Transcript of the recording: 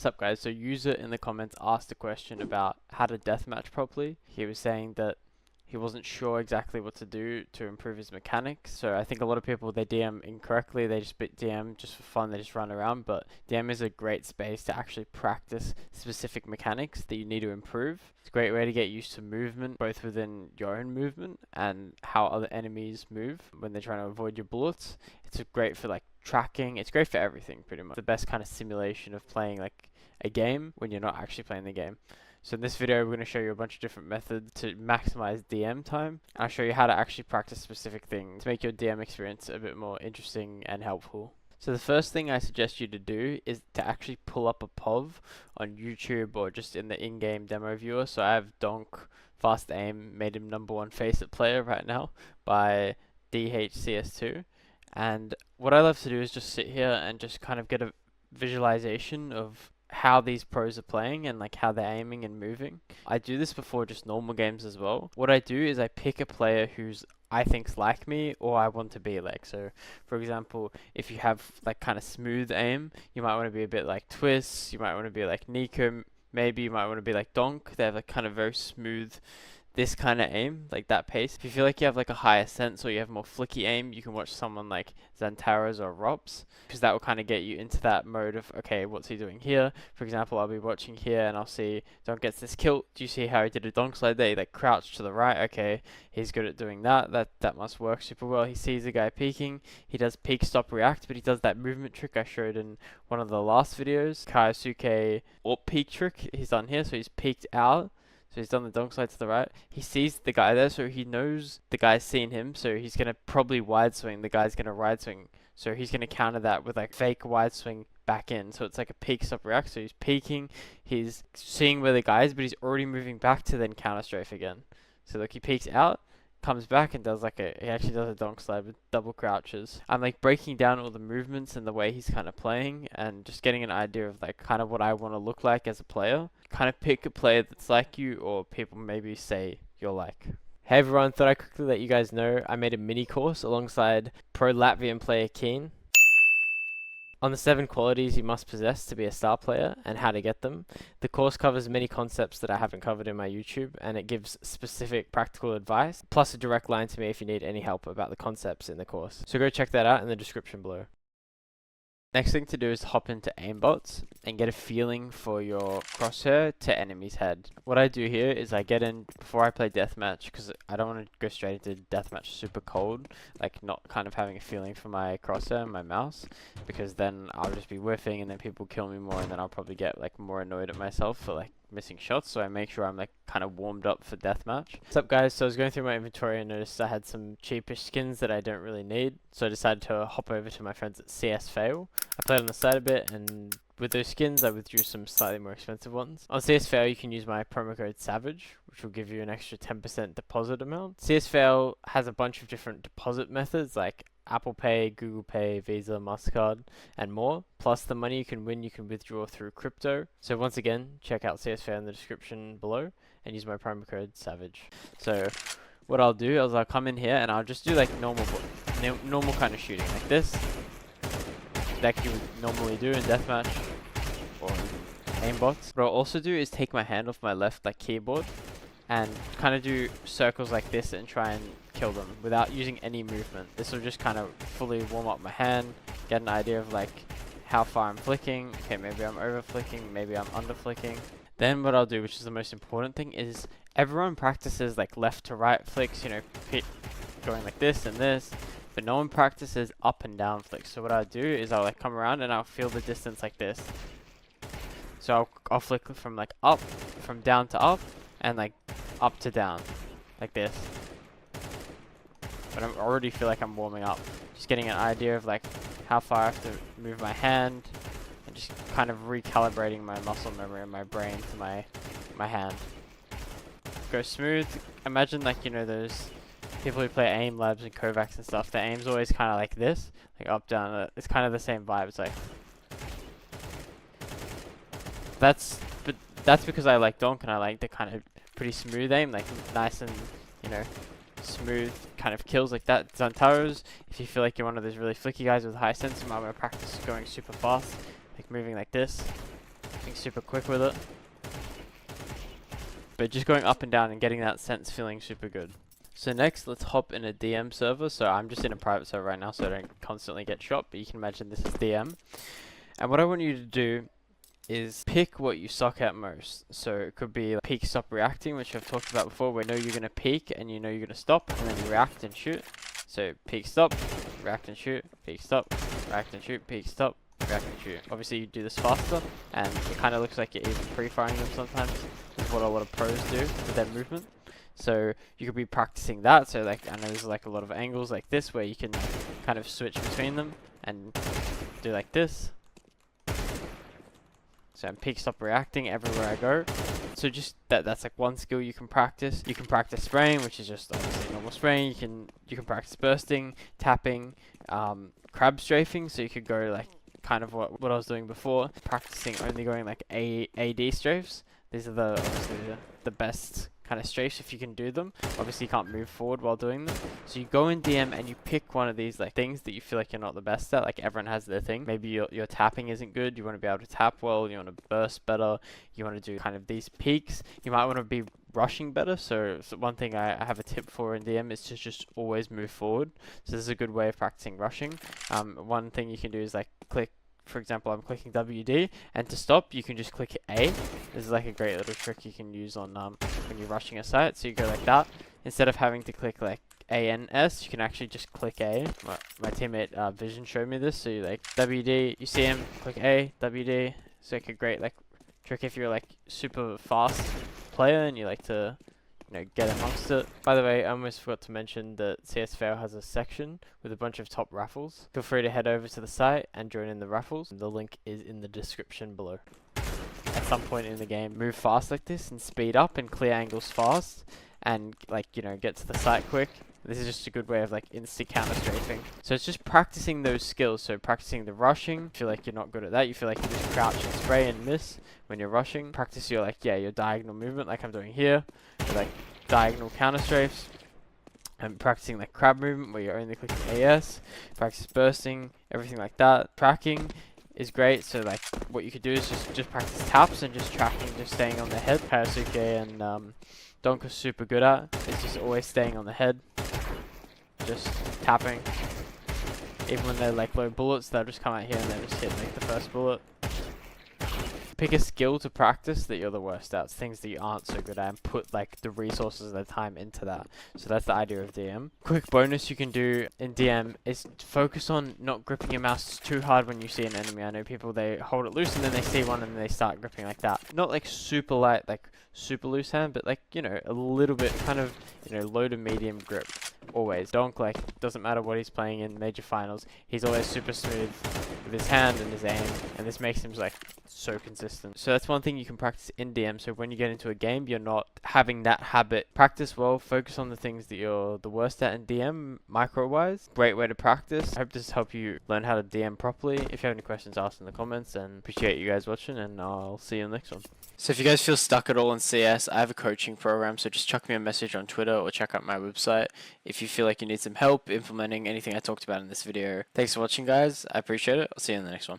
Sup guys, so user in the comments asked a question about how to deathmatch properly. He was saying that he wasn't sure exactly what to do to improve his mechanics. So I think a lot of people, they DM incorrectly, they just bit DM just for fun, they just run around. But DM is a great space to actually practice specific mechanics that you need to improve. It's a great way to get used to movement, both within your own movement and how other enemies move when they're trying to avoid your bullets. It's great for like tracking, it's great for everything pretty much. The best kind of simulation of playing like a game when you're not actually playing the game. So in this video, we're going to show you a bunch of different methods to maximize DM time. I'll show you how to actually practice specific things to make your DM experience a bit more interesting and helpful. So the first thing I suggest you to do is to actually pull up a POV on YouTube or just in the in-game demo viewer. So I have Donk Fast Aim, made him #1 FACEIT player right now by CS2. And what I love to do is just sit here and just kind of get a visualization of how these pros are playing and like how they're aiming and moving. I do this before just normal games as well. What I do is I pick a player who's I think's like me or I want to be like. So for example, if you have like kind of smooth aim, you might want to be a bit like Twist, you might want to be like Nico, maybe you might want to be like Donk. They have like kind of very smooth this kind of aim, like that pace. If you feel like you have like a higher sense or you have more flicky aim, you can watch someone like Xantaras or Rops, because that will kind of get you into that mode of, okay, what's he doing here? For example, I'll be watching here and I'll see Donk gets this kill. Do you see how he did a donk slide there? He like crouched to the right. Okay, he's good at doing that. That must work super well. He sees the guy peeking. He does peek, stop, react, but he does that movement trick I showed in one of the last videos. Kaiosuke or peek trick he's done here. So he's peeked out. So he's done the donk slide to the right. He sees the guy there, so he knows the guy's seen him. So he's going to probably wide swing. The guy's going to ride swing. So he's going to counter that with like fake wide swing back in. So it's like a peek, stop, react. So he's peeking. He's seeing where the guy is, but he's already moving back to then counter strafe again. So look, he peeks out, comes back and does like he actually does a donk slide with double crouches. I'm like breaking down all the movements and the way he's kind of playing and just getting an idea of like kind of what I want to look like as a player. Kind of pick a player that's like you or people maybe say you're like. Hey everyone, thought I'd quickly let you guys know I made a mini course alongside pro Latvian player Keen on the 7 qualities you must possess to be a star player and how to get them. The course covers many concepts that I haven't covered in my YouTube, and it gives specific practical advice, plus a direct line to me if you need any help about the concepts in the course. So go check that out in the description below. Next thing to do is hop into Aimbot and get a feeling for your crosshair to enemy's head. What I do here is I get in before I play Deathmatch, because I don't want to go straight into Deathmatch super cold, like not kind of having a feeling for my crosshair and my mouse, because then I'll just be whiffing and then people kill me more and then I'll probably get like more annoyed at myself for like missing shots. So I make sure I'm like kind of warmed up for Deathmatch. What's up guys? So I was going through my inventory and noticed I had some cheapish skins that I don't really need, so I decided to hop over to my friends at CS2. I played on the side a bit, and with those skins I withdrew some slightly more expensive ones. On CS2 you can use my promo code SAVAGE, which will give you an extra 10% deposit amount. CS2 has a bunch of different deposit methods like Apple Pay, Google Pay, Visa, MasterCard, and more. Plus the money you can win, you can withdraw through crypto. So once again, check out CS2 in the description below and use my promo code SAVAGE. So what I'll do is I'll come in here and I'll just do like normal kind of shooting like this, like you would normally do in Deathmatch or Aimbot. What I'll also do is take my hand off my left like keyboard and kind of do circles like this and try and kill them without using any movement. This will just kind of fully warm up my hand, get an idea of like how far I'm flicking. Okay, maybe I'm over flicking, maybe I'm under flicking. Then what I'll do, which is the most important thing, is everyone practices like left to right flicks, you know, going like this and this, but no one practices up and down flicks. So what I'll do is I'll like come around and I'll feel the distance like this. So I'll flick from like up, from down to up, and like up to down, like this. But I already feel like I'm warming up. Just getting an idea of like how far I have to move my hand, and just kind of recalibrating my muscle memory and my brain to my hand. Go smooth. Imagine like, you know, those people who play aim labs and Kovacs and stuff, their aim's always kind of like this, like up, down. It's kind of the same vibe. It's like, that's because I like donk and I like the kind of pretty smooth aim, like nice and, you know, smooth kind of kills like that. Xantaras, if you feel like you're one of those really flicky guys with high sense, I'm going to practice going super fast, like moving like this, being super quick with it. But just going up and down and getting that sense feeling super good. So next, let's hop in a DM server. So I'm just in a private server right now, so I don't constantly get shot, but you can imagine this is DM. And what I want you to do is pick what you suck at most. So it could be like peek, stop, reacting, which I've talked about before, where you know you're going to peek and you know you're going to stop, and then you react and shoot. So peek, stop, react and shoot, peek, stop, react and shoot, peek, stop, react and shoot. Obviously you do this faster, and it kind of looks like you're even pre-firing them sometimes. That's what a lot of pros do with their movement. So you could be practicing that. So like, I know there's like a lot of angles like this where you can kind of switch between them and do like this. So I'm peek, stop, reacting everywhere I go. So just that's like one skill you can practice. You can practice spraying, which is just obviously normal spraying. You can practice bursting, tapping, crab strafing. So you could go like kind of what I was doing before, practicing only going like AD strafes. These are obviously the best kind of strafes if you can do them. Obviously you can't move forward while doing them. So you go in DM and you pick one of these like things that you feel like you're not the best at. Like everyone has their thing. Maybe your tapping isn't good. You want to be able to tap well. You want to burst better. You want to do kind of these peaks. You might want to be rushing better. So one thing I have a tip for in DM is to just always move forward. So this is a good way of practicing rushing. One thing you can do is like click. For example, I'm clicking WD, and to stop, you can just click A. This is like a great little trick you can use on when you're rushing a site. So you go like that. Instead of having to click like ANS, you can actually just click A. My teammate Vision showed me this. So you like WD, you see him, click A, WD. It's like a great like trick if you're like super fast player and you like to get amongst it. By the way, I almost forgot to mention that CS2 has a section with a bunch of top raffles. Feel free to head over to the site and join in the raffles. The link is in the description below. At some point in the game, move fast like this and speed up and clear angles fast and like, get to the site quick. This is just a good way of like instant counter strafing. So it's just practicing those skills. So practicing the rushing. You feel like you're not good at that. You feel like you just crouch and spray and miss when you're rushing. Practice your your diagonal movement like I'm doing here. Or, like diagonal counter strafes. And practicing like crab movement where you're only clicking AS. Practice bursting, everything like that. Tracking is great. So like what you could do is just practice taps and just tracking, just staying on the head. Kayasuke and Donka's super good at. It's just always staying on the head. Just tapping. Even when they're like low bullets, they'll just come out here and they'll just hit like the first bullet. Pick a skill to practice that you're the worst at, things that you aren't so good at, and put like the resources and the time into that. So that's the idea of DM. Quick bonus you can do in DM is focus on not gripping your mouse too hard when you see an enemy. I know people, they hold it loose and then they see one and they start gripping like that. Not like super light, like super loose hand, but like, a little bit kind of, low to medium grip. Always. Donk, like, doesn't matter what he's playing in major finals, he's always super smooth with his hand and his aim, and this makes him like so consistent. So that's one thing you can practice in DM. So when you get into a game, you're not having that habit. Practice well, focus on the things that you're the worst at in DM, micro-wise. Great way to practice. I hope this helped you learn how to DM properly. If you have any questions, ask in the comments, and appreciate you guys watching, and I'll see you in the next one. So if you guys feel stuck at all in CS, I have a coaching program, so just chuck me a message on Twitter or check out my website if you feel like you need some help implementing anything I talked about in this video. Thanks for watching, guys. I appreciate it. I'll see you in the next one.